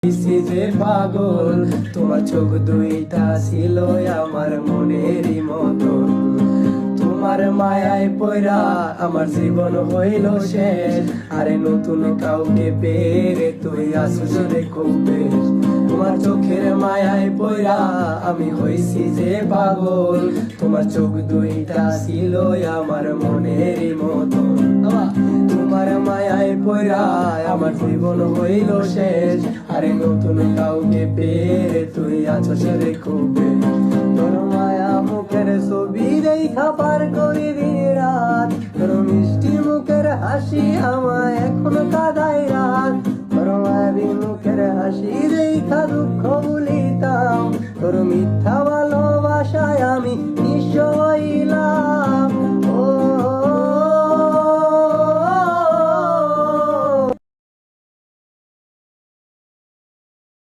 যে পাগল তোমার চোখ দুইটা ছিল আমার মনেরই মতো, তোমার মায়ায় পয়রা আমার জীবন হইল শেষ। আরে নতুন কাউকে পেরে তুই আসিস রে খুব বেশ, তোমার চোখের মায়ায় পয়রা আমি হইছি যে পাগল, তোমার চোখ দুইটা ছিল আমার মনেরই মতো, তোমার মায়ায় পয়রা আমার জীবন হইল শেষ। আরে নতুন কাউকে পেরে তুই আছিস রে খুব বেশ, তোর মায়া মুখের ছবি দেখা পার করি দিন রাত, তোর মিষ্টি মুখের হাসি আমায় এখনো কাঁদায় রাত, তোর মায়াবী মুখের হাসি দেখা দুঃখ